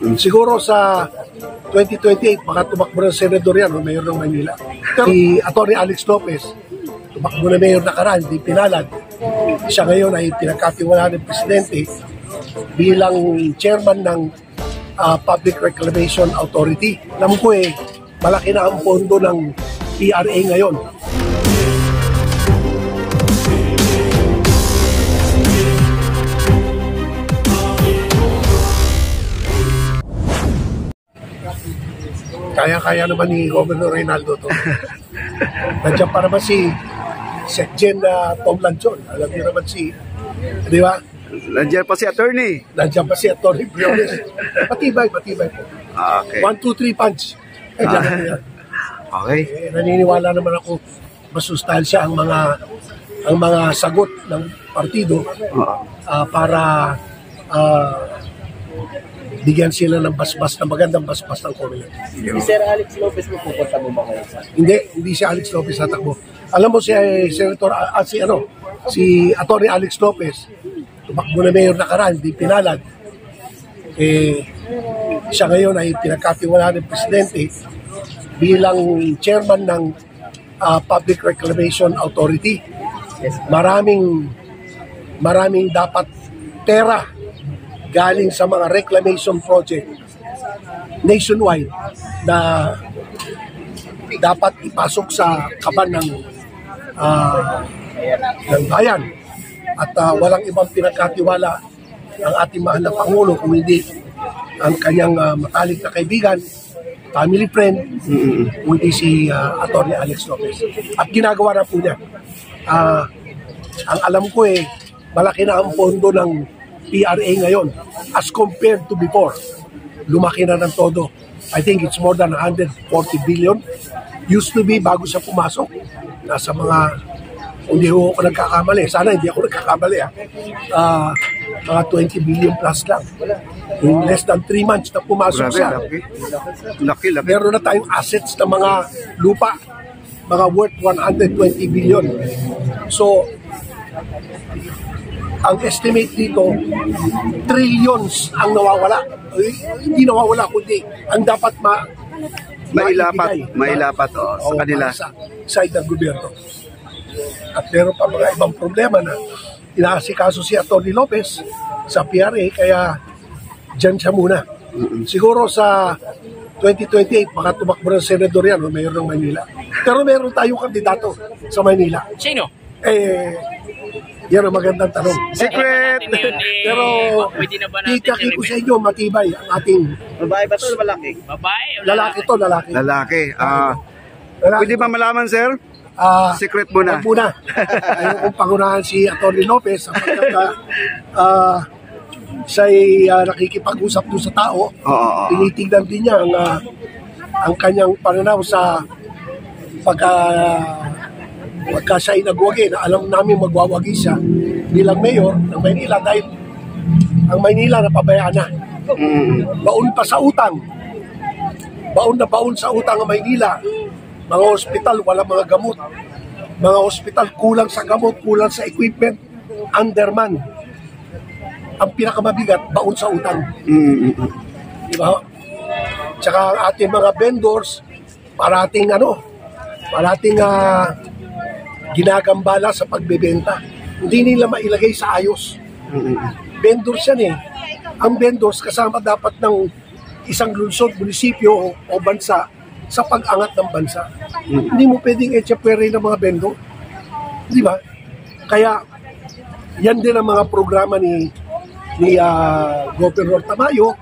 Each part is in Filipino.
Siguro sa 2028, baka tumakbo ng senador yan o mayor ng Manila. Si Atty. Alex Lopez, tumakbo na mayor nakaraan, di pinalad. Siya ngayon ay pinagkatiwalaan ng presidente bilang chairman ng Public Reclamation Authority. Alam ko malaki na ang pondo ng PRA ngayon. Kaya naman ni Governor Reynaldo to. Nandiyan pa naman si Secgen Tom Lanchon. Alam niyo naman di ba? Nandiyan pa si attorney. Nandiyan pa si attorney Briones. Patibay po. Okay. 1, 2, 3 punch. Okay. Naniniwala naman ako masustansya ang mga sagot ng partido para bigyan sila ng basbas, ng magandang basbas ng Comelec. Si Sir Alex Lopez mo pupunta mo ba kayo? Hindi si Alex Lopez tatakbo. Alam mo si Senator, si Atty. Alex Lopez, tumakbo na mayor nakaraan, di pinalad. Siya ngayon ay pinagkatiwalaan ng presidente bilang chairman ng Public Reclamation Authority. Maraming dapat pera galing sa mga reclamation project nationwide na dapat ipasok sa kaban ng bayan. At walang ibang pinagkatiwala ang ating mahal na Pangulo kung hindi ang kanyang matalik na kaibigan, family friend, kundi si Atty. Alex Lopez. At ginagawa na po niya. Ang alam ko malaki na ang pondo ng PRA ngayon as compared to before. Lumaki na ng todo. I think it's more than 140 billion. Used to be bago siya pumasok. Nasa mga, hindi ako nagkakamali. Sana hindi ako nagkakamali. Mga 20 billion plus lang. In less than 3 months na pumasok siya. Laki. Meron na tayong assets na mga lupa. Mga worth 120 billion. So, ang estimate dito, trillions ang nawawala. Hindi nawawala, kundi ang dapat mailapat sa kanila. Sa side ng gobyerno. At meron pa mga ibang problema na inaasikaso si Atty. Lopez sa PRA, kaya dyan siya muna. Siguro sa 2028, baka tumakbo ng senador yan o mayor ng Manila. Pero meron tayong kandidato sa Manila. Sino? Yan ang magandang tanong. Secret! Pero ikakiko sa inyo, matibay ang ating... Babae ba ito o malaki? Babae o lalaki? Lalaki. Pwede ba malaman, sir? Secret muna. Ayaw kong pangunahan si Atty. Lopez sapagkat siya'y nakikipag-usap doon sa tao. Tinitignan din niya ang kanyang pananaw sa pagka siya'y nagwagi, na alam namin magwawagi siya bilang mayor ng Maynila dahil ang Maynila napabayaan na. Baon pa sa utang. Baon na baon sa utang ang Maynila. Mga ospital, walang mga gamot. Mga ospital, kulang sa gamot, kulang sa equipment, underman. Ang pinakamabigat, baon sa utang. Diba? Tsaka ang ating mga vendors, parating ginagambala sa pagbebenta. Hindi nila mailagay sa ayos. Vendors yan Ang vendors kasama dapat ng isang lungsod, munisipyo o bansa sa pag-angat ng bansa. Hindi mo pwedeng etchapwere ng mga vendor. Di ba? Kaya yan din ang mga programa ni Governor Tamayo.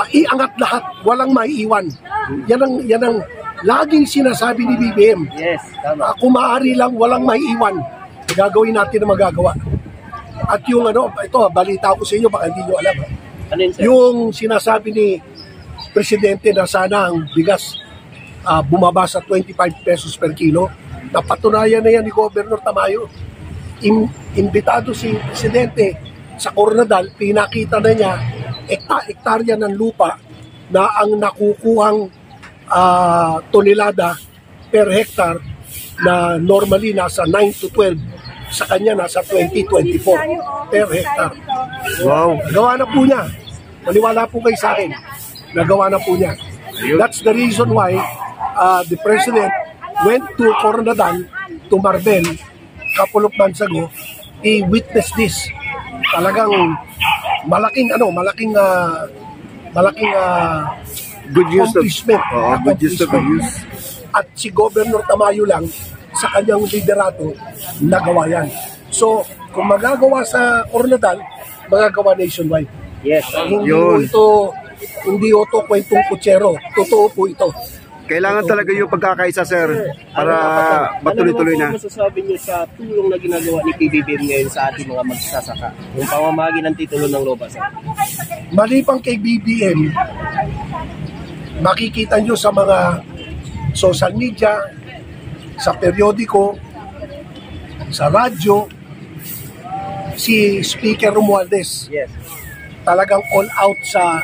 Iangat lahat, walang maiiwan. Yan ang laging sinasabi ni BBM. Yes, tama. Kung maaari lang, walang maiiwan. Gagawin natin na magagawa. At yung ito, balita ko sa inyo, baka hindi nyo alam. Ano yun, sir? Yung sinasabi ni Presidente na sana ang bigas bumaba sa 25 pesos per kilo, napatunayan na yan ni Governor Tamayo. Imbitado si Presidente sa Coronadal, pinakita na niya hektarya ng lupa na ang nakukuhang tonelada per hectare na normally nasa 9 to 12, sa kanya nasa 20-24 per hectare. Wow. Gawa na po niya. Maniwala po kayo sa akin. Nagawa na po niya. That's the reason why the President went to Coronadal, to Marbel, couple of months ago. He witnessed this. Talagang malaking Good use of accomplishment. good use of use. At si Governor Tamayo lang sa kanyang liderato nagawa yan. So, kung magagawa sa Coronadal, magagawa nationwide. Yes. Yun. Hindi ito kwentong kutsero. Totoo po ito. Kailangan talaga yung pagkakaisa, sir, para matuloy-tuloy na. Ano masasabi niyo sa tulong na ginagawa ni PBBM ngayon sa ating mga magsasaka? Yung pamamahagi ng titulo ng Loba, sir. Malipang kay BBM, makikita nyo sa mga social media, sa periodiko, sa radyo, si Speaker Romualdez Yes. talagang all out sa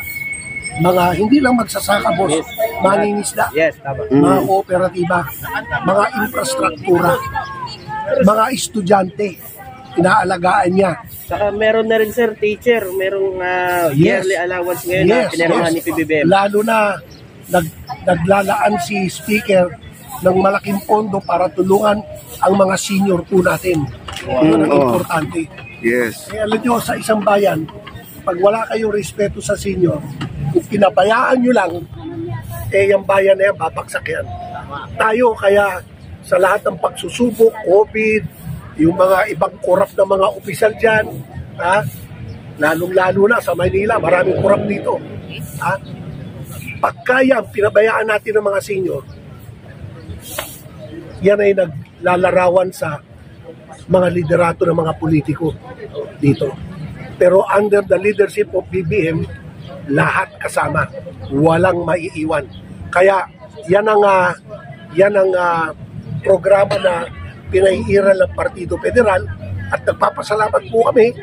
mga hindi lang magsasaka, boss, Yes. maningisda, Yes, tama. mga kooperatiba, mga infrastruktura, mga estudyante, inaalagaan niya. Saka meron na rin, sir, teacher. Merong yearly allowance ngayon na pinirmahan ni PBBM. Lalo na naglalaan si Speaker ng malaking pondo para tulungan ang mga senior po natin. Yun ang importante. Yes. Kaya alam nyo, sa isang bayan, pag wala kayong respeto sa senior, kung pinabayaan nyo lang, yung bayan na yan, babagsak yan. Tayo, kaya sa lahat ng pagsusubok, COVID, yung mga ibang korap na mga opisyal dyan, lalong-lalo na sa Maynila, maraming korap dito. Pagkaya pinabayaan natin ng mga senior, yan ay naglalarawan sa mga liderato ng mga politiko dito. Pero under the leadership of BBM, lahat kasama, walang maiiwan. Kaya yan ang programa na pinaiiral ng Partido Federal, at nagpapasalamat po kami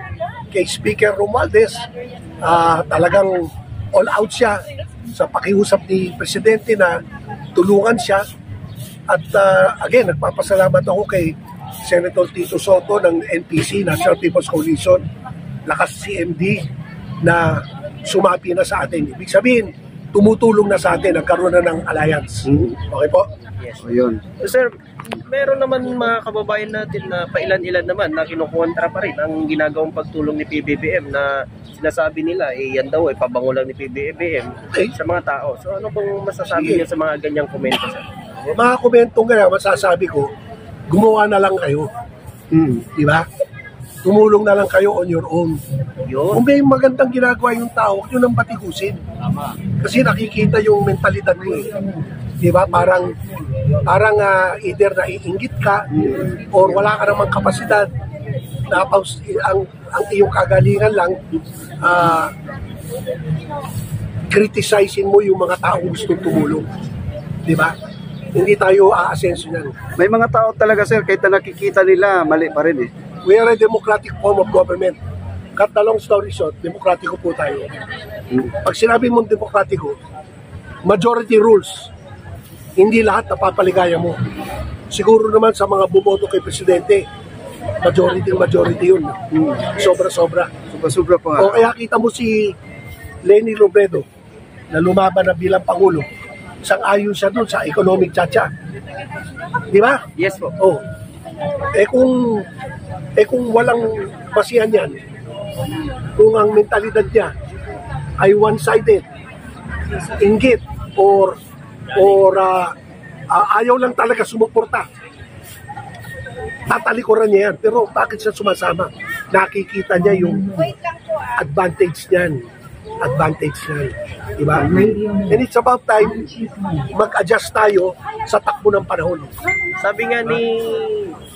kay Speaker Romualdez. Talagang all out siya sa pakiusap ni Presidente na tulungan siya. At again, nagpapasalamat ako kay Senator Tito Soto ng NPC, National People's Coalition, lakas CMD, na sumapi na sa atin. Ibig sabihin, tumutulong na sa atin, nagkaroon na ng alliance. Okay po? Yes. Ayun. So, sir, meron naman mga kababayan natin na pailan-ilan naman na kinukontra pa rin ang ginagawang pagtulong ni PBBM, na sinasabi nila, yan daw, pabango lang ni PBBM sa mga tao. So, ano pong masasabi niyo sa mga ganyang komento, sir? Mga komentong ganyan, masasabi ko, gumawa na lang kayo. Di ba? Tumulong na lang kayo on your own. Kung may magandang ginagawa yung tao, yun ang batikusin. Kasi nakikita yung mentalidad mo eh. Di ba? Parang either naiinggit ka or wala ka namang kapasidad na ang iyong kagalingan lang criticizein mo yung mga taong gustong tumulong. Di ba? Hindi tayo aasenso yan. May mga tao talaga, sir, kahit na nakikita nila, mali pa rin eh. We are a democratic form of government. Cut the long story short, demokratiko po tayo. Pag sinabi mong demokratiko, majority rules. Hindi lahat napapaligaya mo. Siguro naman sa mga bumoto kay Presidente, majority yun. Sobra-sobra. Sobra pa nga. O kaya kita mo si Leni Robredo na lumaban na bilang Pangulo. Sang-ayon siya doon sa economic chacha. Di ba? Yes po. Oh. Kung walang basihan yan, kung ang mentalidad niya ay one-sided, inggit, or ayaw lang talaga sumuporta, tatalikuran niya yan. Pero bakit siya sumasama? Nakikita niya yung advantage niyan. Diba? And it's about time mag-adjust tayo sa takbo ng panahon. Sabi nga ni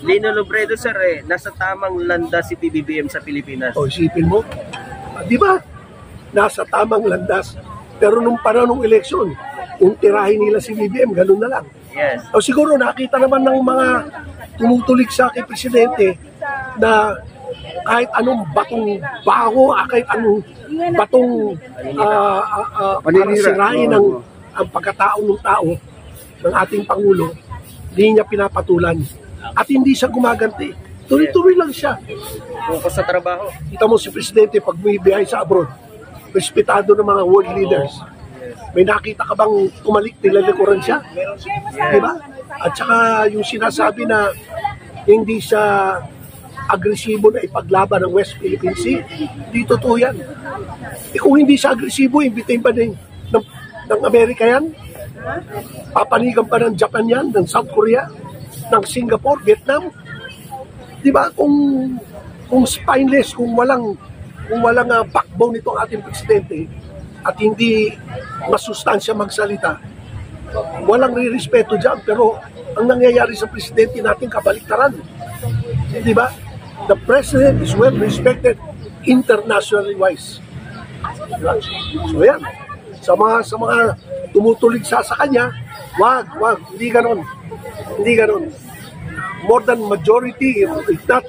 Lino Robredo, sir, nasa tamang landas si PBBM sa Pilipinas. O isipin mo, di ba? Nasa tamang landas. Pero nung panahon ng eleksyon, kung tirahin nila si BBM, ganun na lang. Yes. O siguro nakita naman ng mga tumutulig sa kay Presidente na kahit anong batong bago, kahit anong batong para sirain ang pagkatao ng tao ng ating Pangulo, hindi niya pinapatulan. At hindi siya gumaganti. Tuloy-tuloy lang siya. Focus sa trabaho. Kita mo si Presidente pag bumibiyahe sa abroad, respetado ng mga world leaders. May nakita ka bang tumalik nilalikuran siya? Di ba? At saka yung sinasabi na hindi siya agresibo na ipaglaban ng West Philippine Sea, di totoo yan. Kung hindi siya agresibo, imbitahin pa ng Amerika yan? Papanigan pa ng Japan yan, ng South Korea, ng Singapore, Vietnam? Di ba? Kung spineless, kung walang backbone itong ating presidente at hindi masustansya magsalita, walang re-respeto dyan. Pero ang nangyayari sa presidente natin kabaliktaran. Di ba? The president is well respected internationally wise. Diba? So yan. Sa mga tumutulig sa kanya, wag, hindi ganon. Hindi ganon. More than majority, if not,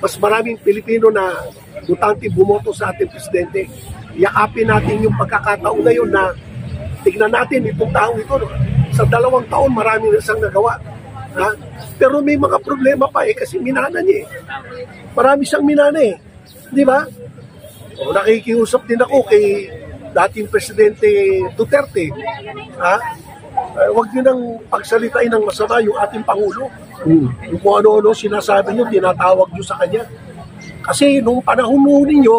mas maraming Pilipino na butante bumoto sa ating presidente. Yakapin natin yung pagkakataon na yun na tignan natin itong taong ito. No? Sa 2 taon, marami na siyang nagawa. Ha? Pero may mga problema pa kasi minana niya eh. Marami siyang minana eh. Di ba? O, nakikiusap din ako kay dating Presidente Duterte. Ha? Huwag niyo nang pagsalitain ng masama yung ating Pangulo. Yung kung ano-ano sinasabi niyo, tinatawag niyo sa kanya. Kasi nung panahon ninyo,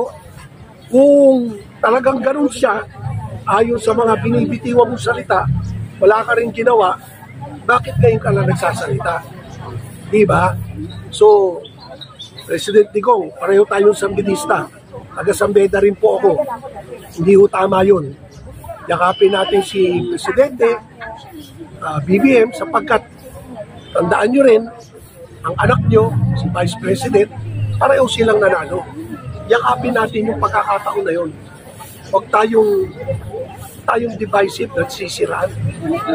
kung talagang ganun siya, ayon sa mga binibitiwan mong salita, wala ka rin ginawa, bakit ngayon ka lang nagsasalita? Diba? So, President Digong, pareho tayong sambidista. Taga-Sambeda rin po ako. Hindi ho tama yun. Yakapin natin si Presidente, BBM, sapagkat tandaan nyo rin, ang anak nyo, si Vice President, pareho silang nanalo. Yakapin natin yung pagkakataon na yun. Huwag tayong divisive at sisiraan.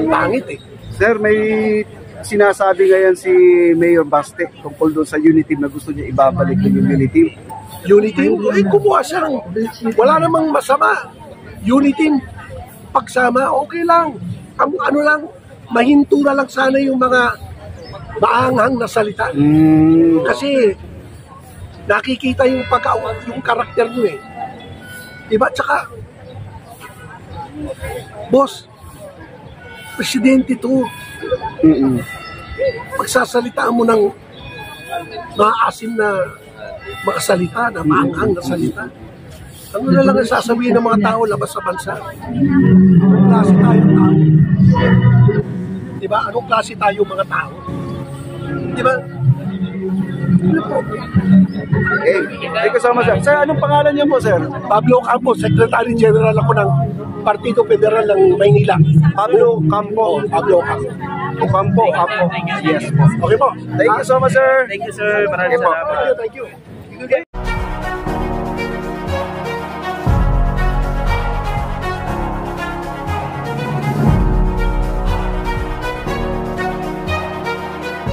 Pangit eh. Sir, may sinasabi ngayon si Mayor Baste tungkol doon sa unity na gusto niya ibabalik ng unity. Unity, kumuha siya ng, wala namang masama. Unity, pagsama, okay lang. Ano lang, mahintura lang sana yung mga maanghang na salita. Kasi nakikita yung yung karakter mo eh. Diba? Tsaka, boss, presidente to. Pagsasalita mo ng maasim na mga salita, na maanghang na salita. Ano na lang ang sasabihin ng mga tao labas sa bansa? Anong klase tayong tao? Diba? Anong klase tayo mga tao? Diba? Ano po? Okay. Thank you so much, sir. Sir, anong pangalan niyo po, sir? Pablo Campo, Secretary General ako ng Partido Federal ng Maynila. Pablo Campo. Pablo Campo. Campo. Yes po. Okay po. Thank you so much, sir. Thank you, sir. Maraming salamat. Thank you.